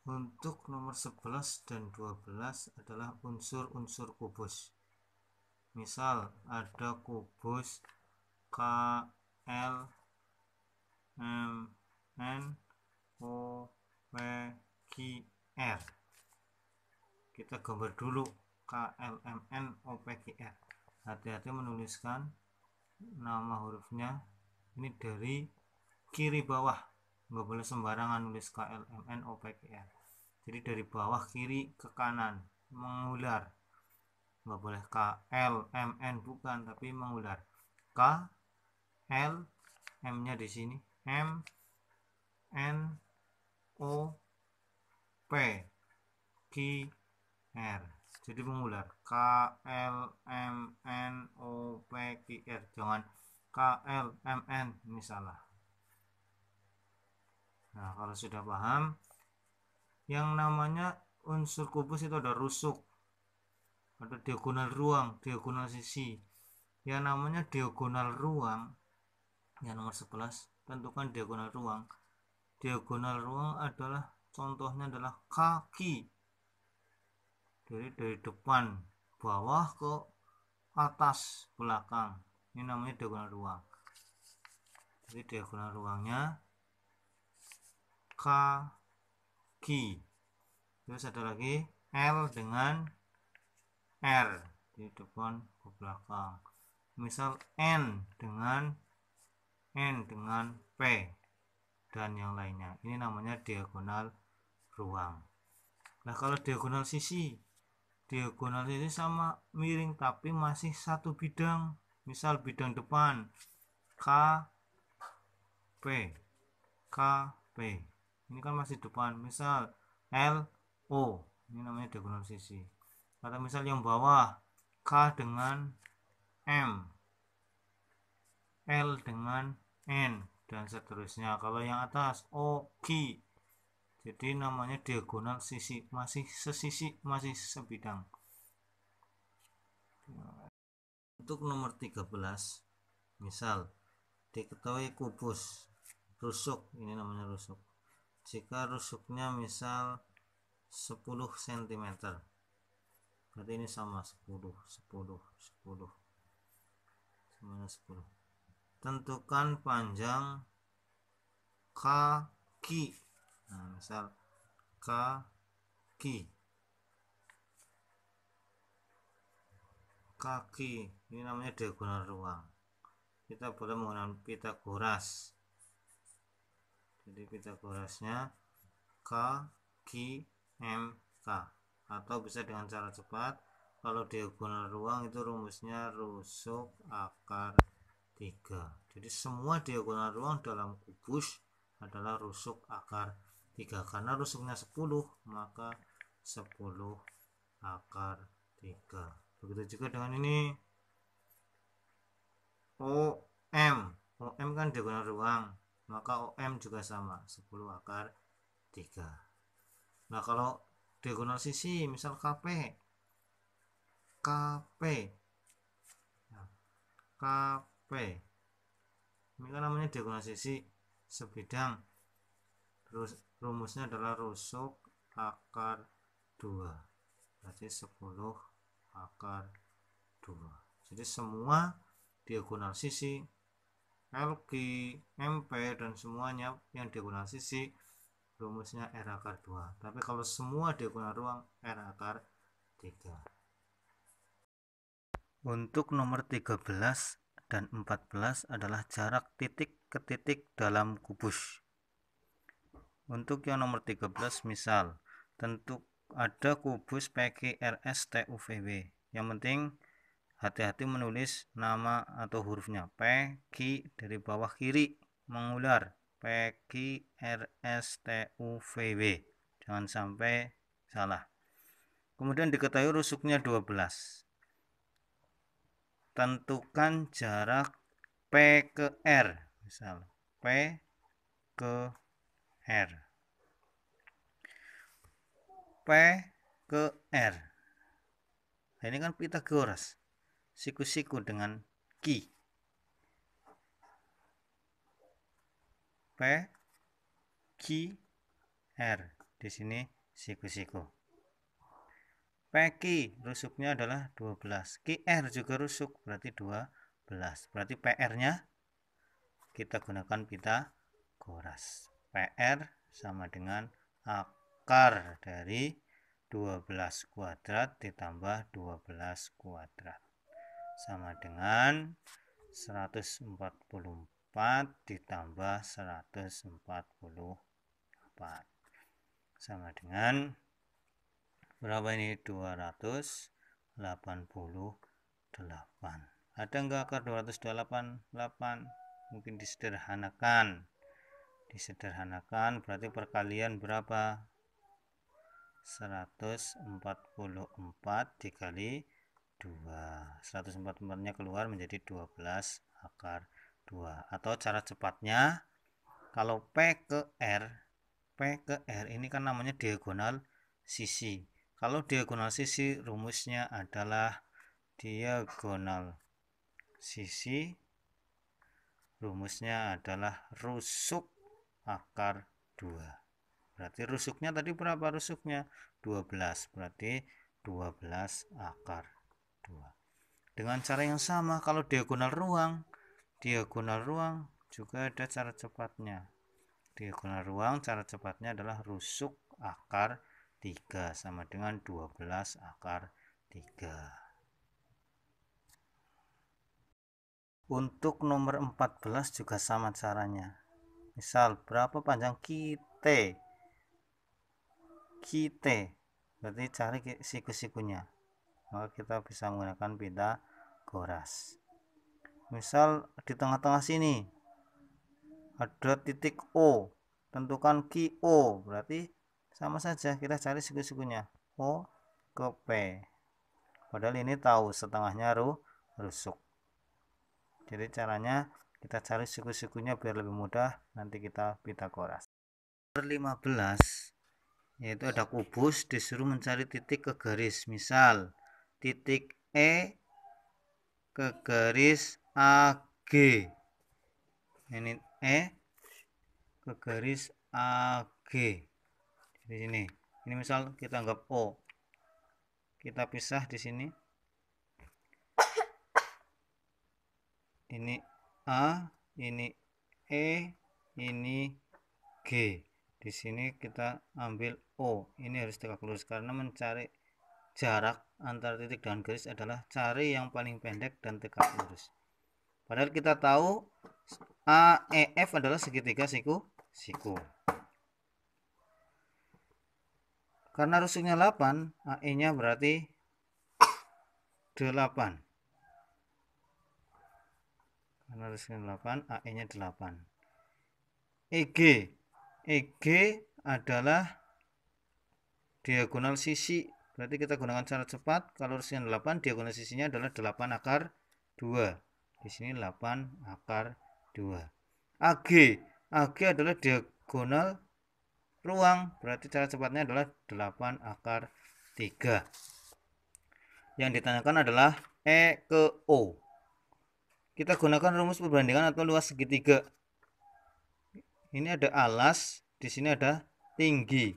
Untuk nomor 11 dan 12 adalah unsur-unsur kubus. Misal ada kubus K, L, M, N, O, P, Q, R. Kita gambar dulu K, L, M, N, O, P, Q, R. Hati-hati menuliskan nama hurufnya ini dari kiri bawah, nggak boleh sembarangan nulis K, L, M, N, O, P, Q, R. Jadi dari bawah kiri ke kanan mengular, nggak boleh K, L, M, N, bukan, tapi mengular. K, L, M nya di sini, M, N, O, P, Q, R. Jadi mengular K, L, M, N, O, P, Q, R. Jangan K, L, M, N, ini salah. Nah, kalau sudah paham, yang namanya unsur kubus itu ada rusuk, ada diagonal ruang, diagonal sisi. Yang namanya diagonal ruang, yang nomor 11, tentukan diagonal ruang. Diagonal ruang adalah, contohnya adalah kaki. Jadi dari depan bawah ke atas belakang, ini namanya diagonal ruang. Jadi diagonal ruangnya kaki. Terus ada lagi L dengan R, di depan ke belakang. Misal N dengan P dan yang lainnya, ini namanya diagonal ruang. Nah, kalau diagonal sisi sama miring tapi masih satu bidang. Misal bidang depan K, P, ini kan masih depan. Misal L, O, ini namanya diagonal sisi. Atau misal yang bawah K dengan M, L dengan N, dan seterusnya. Kalau yang atas O, Q, jadi namanya diagonal sisi, masih sesisi, masih sebidang. Untuk nomor 13, misal diketahui kubus rusuk, ini namanya rusuk. Jika rusuknya misal 10 cm, berarti ini sama 10 semuanya 10. Tentukan panjang kaki. Nah, misal kaki, ini namanya diagonal ruang. Kita boleh menggunakan Pitagoras. Jadi Pitagorasnya K, Q, M, K. Atau bisa dengan cara cepat, kalau diagonal ruang itu rumusnya rusuk akar 3. Jadi semua diagonal ruang dalam kubus adalah rusuk akar 3. Karena rusuknya 10, maka 10 akar 3. Begitu juga dengan ini OM. OM kan diagonal ruang, maka OM juga sama 10 akar 3. Nah, kalau diagonal sisi misal KP, ini kan namanya diagonal sisi sebidang. Terus rumusnya adalah rusuk akar 2, berarti 10 akar 2. Jadi semua diagonal sisi LQ, MP, dan semuanya yang diagonal sisi rumusnya R akar 2. Tapi kalau semua diagonal ruang, R akar 3. Untuk nomor 13 dan 14 adalah jarak titik ke titik dalam kubus. Untuk yang nomor 13, misal tentu ada kubus PQRSTUVW. Yang penting hati-hati menulis nama atau hurufnya. PQ dari bawah kiri mengular, PQRSTUVW. Jangan sampai salah. Kemudian diketahui rusuknya 12. Tentukan jarak P ke R. Misal P ke R. P ke R. Nah, ini kan Pitagoras. Siku-siku dengan Q. P, Q, R. Di sini siku-siku. PQ rusuknya adalah 12. QR juga rusuk, berarti 12. Berarti PR-nya kita gunakan Pitagoras. PR sama dengan akar dari 12 kuadrat ditambah 12 kuadrat. Sama dengan 144 ditambah 144. Sama dengan berapa ini? 288. Ada enggak akar 288? Mungkin disederhanakan. Berarti perkalian berapa? 144 dikali 2. 144 nya keluar menjadi 12 akar 2. Atau cara cepatnya, kalau P ke R ini kan namanya diagonal sisi. Kalau diagonal sisi rumusnya adalah diagonal sisi, rumusnya adalah rusuk akar 2. Berarti rusuknya tadi berapa rusuknya? 12. Berarti 12 akar 2. Dengan cara yang sama, kalau diagonal ruang juga ada cara cepatnya. Diagonal ruang cara cepatnya adalah rusuk akar 3 sama dengan 12 akar 3. Untuk nomor 14 juga sama caranya. Misal berapa panjang QT? Berarti cari siku-sikunya. Maka kita bisa menggunakan Pitagoras. Misal di tengah-tengah sini ada titik O, tentukan QO, berarti sama saja kita cari siku-sikunya, O ke P. Padahal ini tahu setengahnya rusuk. Jadi caranya kita cari siku-sikunya biar lebih mudah, nanti kita Pitagoras. Nomor 15 yaitu ada kubus, disuruh mencari titik ke garis. Misal titik E ke garis AG. Ini E ke garis AG. Di sini. Ini misal kita anggap O. Kita pisah di sini. Ini A, ini E, ini G. Di sini kita ambil O. Ini harus tegak lurus karena mencari jarak antara titik dan garis adalah cari yang paling pendek dan tegak lurus. Padahal kita tahu AEF adalah segitiga siku. Karena rusuknya 8, AE-nya berarti 8. Karena rusuknya 8, AE-nya 8. EG adalah diagonal sisi. Berarti kita gunakan cara cepat. Kalau rusuknya 8, diagonal sisinya adalah 8 akar 2. Di sini 8 akar 2. AG adalah diagonal ruang, berarti cara cepatnya adalah 8 akar 3. Yang ditanyakan adalah E ke O. Kita gunakan rumus perbandingan atau luas segitiga. Ini ada alas, di sini ada tinggi.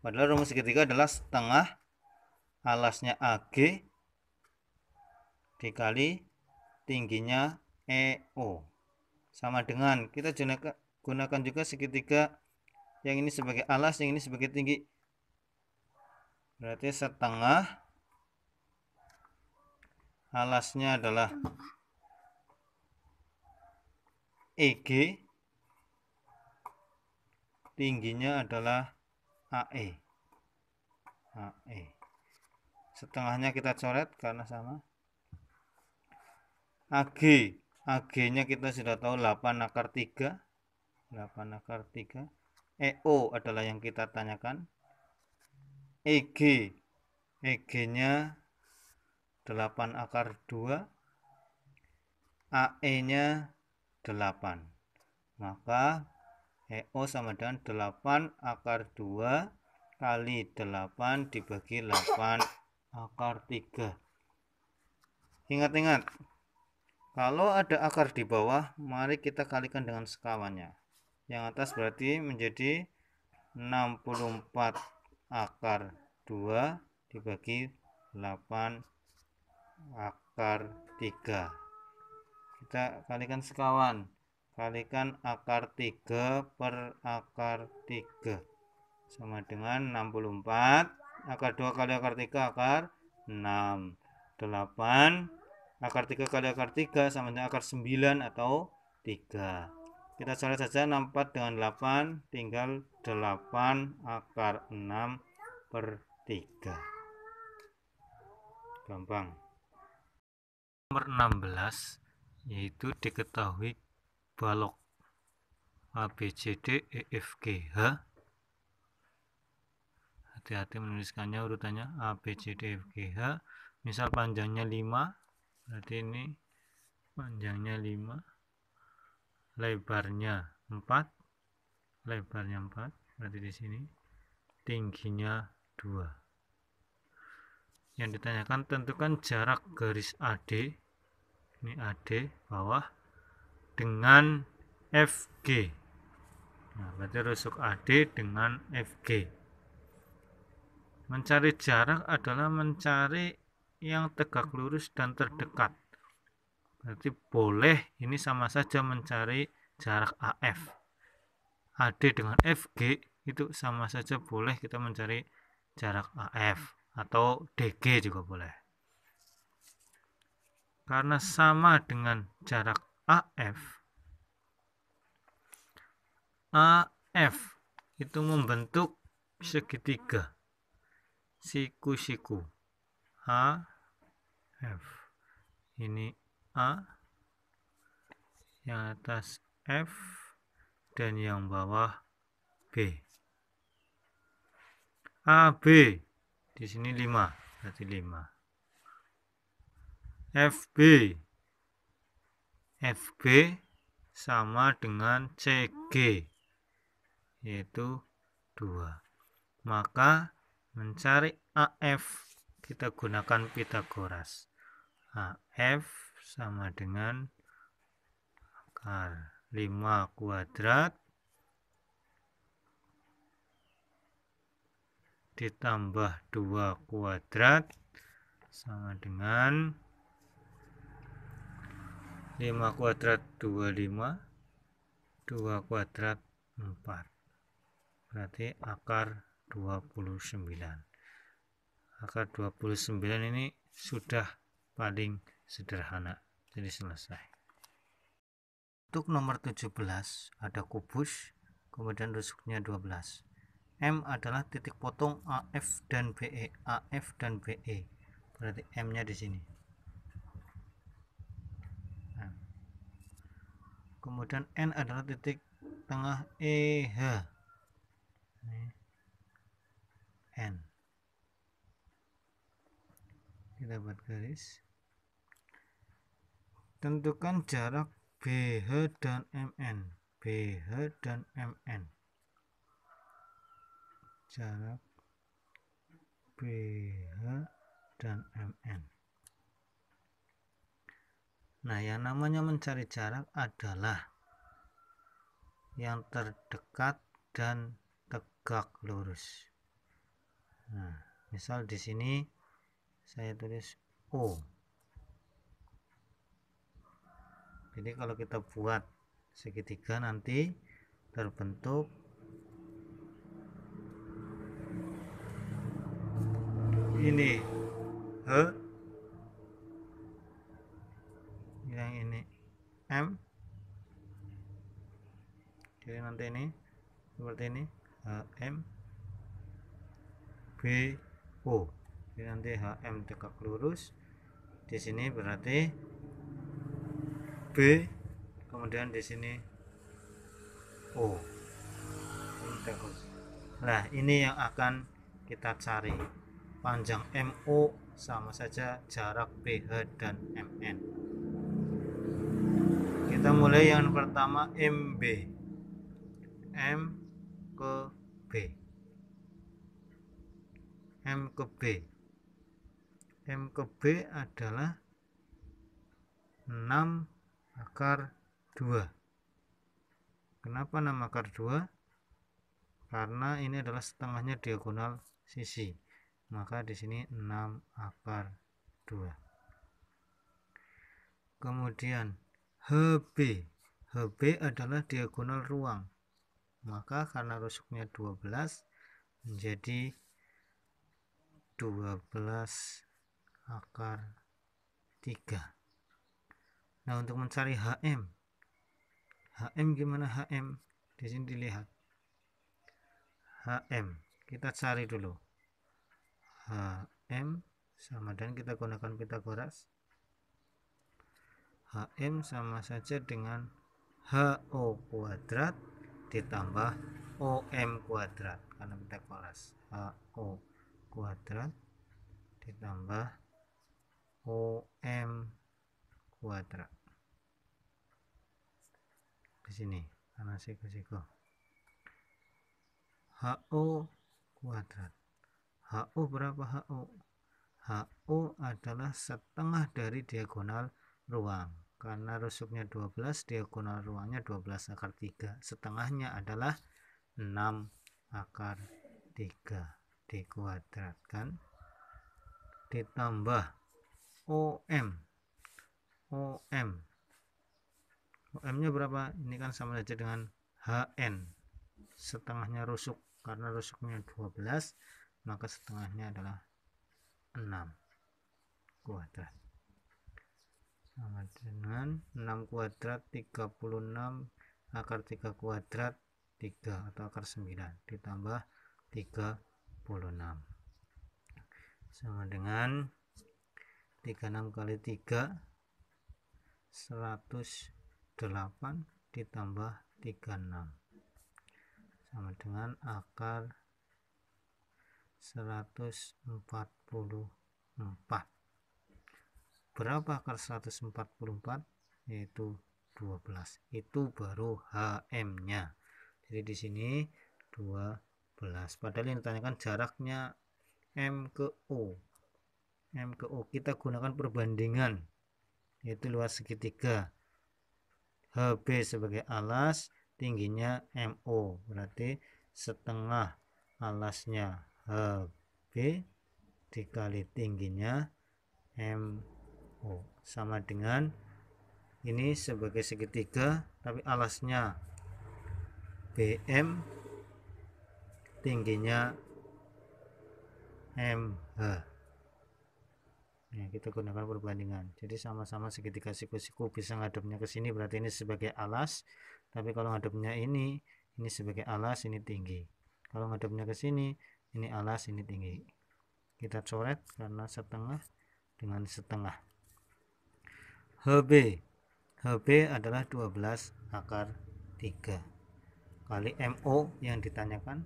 Padahal rumus segitiga adalah setengah alasnya AG dikali tingginya EO. Sama dengan kita gunakan juga segitiga, yang ini sebagai alas, yang ini sebagai tinggi. Berarti setengah alasnya adalah EG, tingginya adalah AE. Setengahnya kita coret karena sama. AG-nya kita sudah tahu 8 akar 3. 8 akar 3. EO adalah yang kita tanyakan. EG-nya 8 akar 2. AE-nya 8. Maka EO sama dengan 8 akar 2 kali 8 dibagi 8 akar 3. Ingat-ingat, kalau ada akar di bawah, mari kita kalikan dengan sekawannya. Yang atas berarti menjadi 64 akar 2 dibagi 8 akar 3. Kita kalikan sekawan. Kalikan akar 3 per akar 3 sama dengan 64. Akar 2 kali akar 3 akar 6. 8 akar 3 kali akar 3 sama dengan akar 9 atau 3. Kita coret saja 64 dengan 8, tinggal 8 akar 6 per 3. Gampang. Nomor 16 yaitu diketahui balok A, B, C, D, E, F, G, H. Hati-hati menuliskannya urutannya A, B, C, D, F, G, H. Misal panjangnya 5, berarti ini panjangnya 5, lebarnya 4, berarti di sini tingginya 2. Yang ditanyakan tentukan jarak garis AD, ini AD bawah, dengan FG. Nah, berarti rusuk AD dengan FG. Mencari jarak adalah mencari yang tegak lurus dan terdekat. Berarti boleh ini sama saja mencari jarak AF. AD dengan FG itu sama saja boleh kita mencari jarak AF atau DG juga boleh. Karena sama dengan jarak AF itu membentuk segitiga siku-siku. AF ini A, yang atas F, dan yang bawah B. AB di sini 5, berarti 5. FB sama dengan CG, yaitu 2. Maka mencari AF kita gunakan Pitagoras. AF sama dengan akar 5 kuadrat ditambah 2 kuadrat sama dengan 5 kuadrat 25, 2 kuadrat 4, berarti akar 29. Akar 29 ini sudah paling sederhana, jadi selesai. Untuk nomor 17 ada kubus, kemudian rusuknya 12. M adalah titik potong AF dan BE. AF dan BE. Berarti M-nya di sini. Nah. Kemudian N adalah titik tengah EH. N. Kita buat garis. Tentukan jarak BH dan MN. BH dan MN. Jarak BH dan MN. Nah, yang namanya mencari jarak adalah yang terdekat dan tegak lurus. Nah, misal di sini saya tulis O. Jadi kalau kita buat segitiga nanti terbentuk ini H, yang ini M, jadi nanti ini seperti ini HM BO, jadi nanti HM tegak lurus, di sini berarti B, kemudian di sini O. Nah, ini yang akan kita cari. Panjang MO sama saja jarak BH dan MN. Kita mulai yang pertama MB. M ke B. M ke B. M ke B adalah 6 akar 2. Kenapa 6 akar 2? karena ini adalah setengahnya diagonal sisi, maka di sini 6 akar 2. Kemudian HB adalah diagonal ruang, maka karena rusuknya 12 menjadi 12 akar 3. Nah, untuk mencari HM gimana HM? Di sini dilihat HM, kita cari dulu HM sama, dan kita gunakan Pythagoras. HM sama saja dengan HO kuadrat ditambah OM kuadrat, karena Pythagoras. HO kuadrat ditambah OM kuadrat. Di sini karena siku-siku. HO kuadrat. HO berapa HO? HO adalah setengah dari diagonal ruang. Karena rusuknya 12, diagonal ruangnya 12 akar 3. Setengahnya adalah 6 akar 3 dikuadratkan ditambah OM. OM-nya berapa? Ini kan sama saja dengan HN. Setengahnya rusuk, karena rusuknya 12, maka setengahnya adalah 6 kuadrat. Sama dengan 6 kuadrat 36 akar 3 kuadrat 3 atau akar 9 ditambah 36 sama dengan 36 kali 3 108 ditambah 36 sama dengan akar 144. Berapa akar 144? Yaitu 12. Itu baru HM-nya. Jadi di sini 12. Padahal yang ditanyakan jaraknya M ke O. Kita gunakan perbandingan, yaitu luas segitiga. HB sebagai alas, tingginya MO. Berarti setengah alasnya HB dikali tingginya MO. Sama dengan ini sebagai segitiga, tapi alasnya BM, tingginya MH. Nah, kita gunakan perbandingan. Jadi sama-sama segitiga siku-siku, bisa ngadepnya ke sini, berarti ini sebagai alas. Tapi kalau ngadepnya ini sebagai alas, ini tinggi. Kalau ngadepnya ke sini, ini alas, ini tinggi. Kita coret karena setengah dengan setengah. HB adalah 12 akar 3 kali MO yang ditanyakan.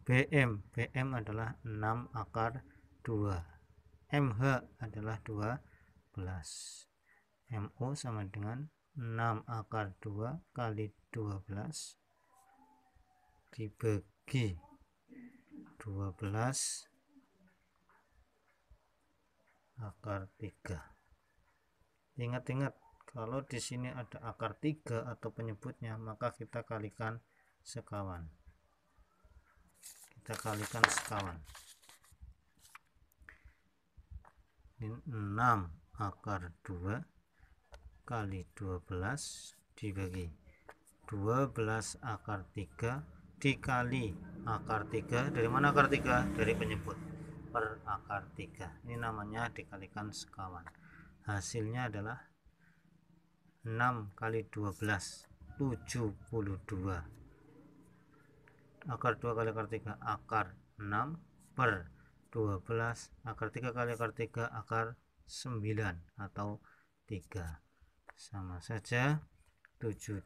BM adalah 6 akar 2. MH adalah 12. MO sama dengan 6 akar 2 kali 12 dibagi 12 akar 3. Ingat-ingat, kalau di sini ada akar 3 atau penyebutnya, maka kita kalikan sekawan. Ini 6 akar 2 kali 12 dibagi 12 akar 3 dikali akar 3. Dari mana akar 3? Dari penyebut, per akar 3. Ini namanya dikalikan sekawan. Hasilnya adalah 6 kali 12 72. Akar 2 kali akar 3 akar 6 per 12 akar 3 kali akar 3 akar 9 atau 3. Sama saja 72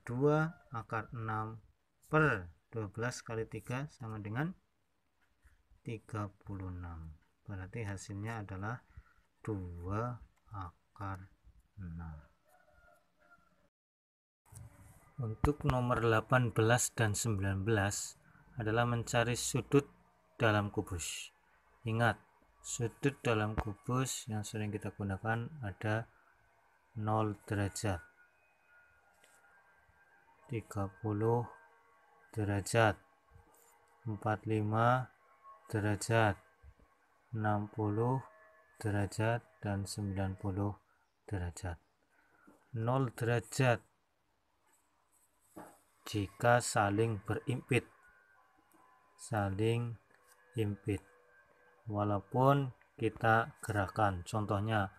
akar 6 per 12 kali 3 sama dengan 36. Berarti hasilnya adalah 2 akar 6. Untuk nomor 18 dan 19 adalah mencari sudut dalam kubus. Ingat, sudut dalam kubus yang sering kita gunakan ada 0 derajat, 30 derajat, 45 derajat, 60 derajat, dan 90 derajat. 0 derajat jika saling berimpit, walaupun kita gerakan. Contohnya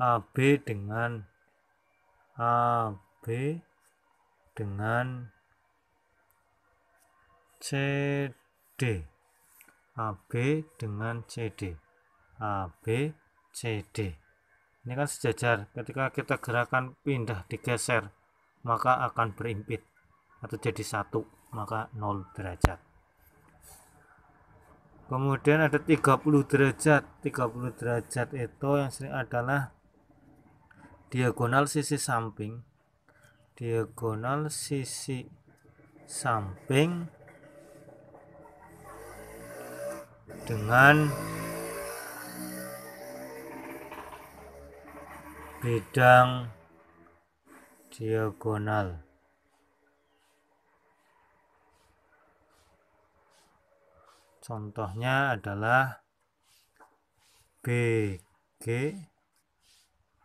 AB dengan CD, AB dengan CD, AB CD. Ini kan sejajar. Ketika kita gerakan pindah digeser, maka akan berimpit atau jadi satu, maka 0 derajat. Kemudian ada 30 derajat. 30 derajat itu yang sering adalah diagonal sisi samping. Diagonal sisi samping dengan bidang diagonal. Contohnya adalah BG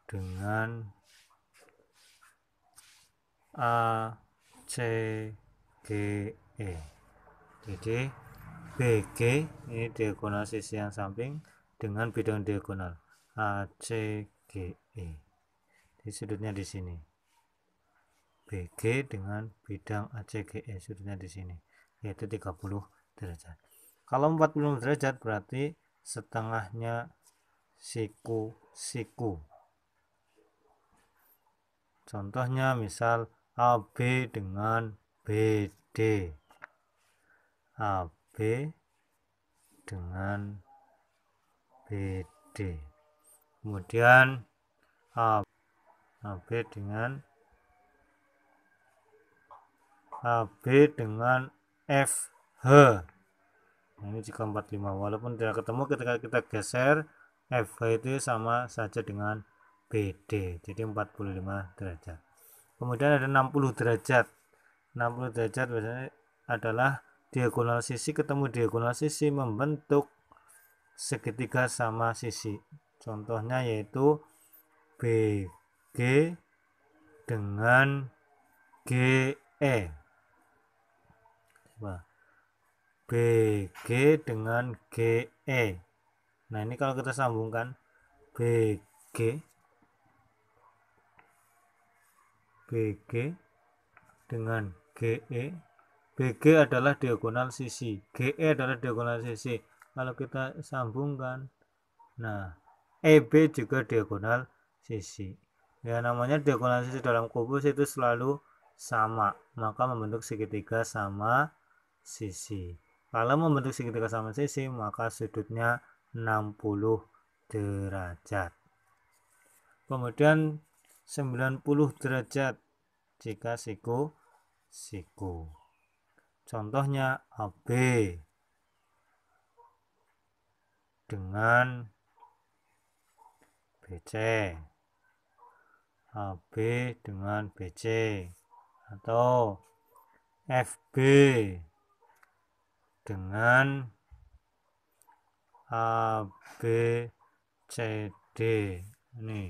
dengan ACGE. Jadi BG ini diagonal sisi yang samping dengan bidang diagonal ACGE. Di sudutnya di sini. BG dengan bidang ACGE, sudutnya di sini, yaitu 30 derajat. Kalau 40 derajat berarti setengahnya siku-siku. Contohnya misal AB dengan BD, AB dengan BD. Kemudian AB dengan FH. Nah, ini jika 45, walaupun tidak ketemu, ketika kita geser FH itu sama saja dengan BD, jadi 45 derajat. Kemudian ada 60 derajat. 60 derajat biasanya adalah diagonal sisi ketemu diagonal sisi membentuk segitiga sama sisi. Contohnya yaitu BG dengan GE. Coba. BG dengan GE. Nah, ini kalau kita sambungkan BG dengan GE. BG adalah diagonal sisi, GE adalah diagonal sisi. Kalau kita sambungkan, nah EB juga diagonal sisi. Ya, namanya diagonal sisi dalam kubus itu selalu sama, maka membentuk segitiga sama sisi. Kalau membentuk segitiga sama sisi, maka sudutnya 60 derajat. Kemudian 90 derajat jika siku-siku. Contohnya AB dengan BC, AB dengan BC, atau FB dengan ABCD. Ini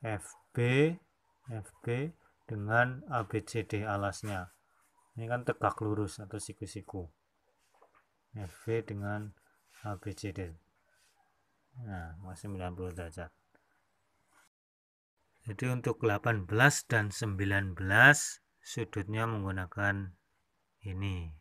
FB dengan ABCD alasnya. Ini kan tegak lurus atau siku-siku. FB dengan ABCD. Nah, masih 90 derajat. Jadi untuk 18 dan 19 sudutnya menggunakan ini.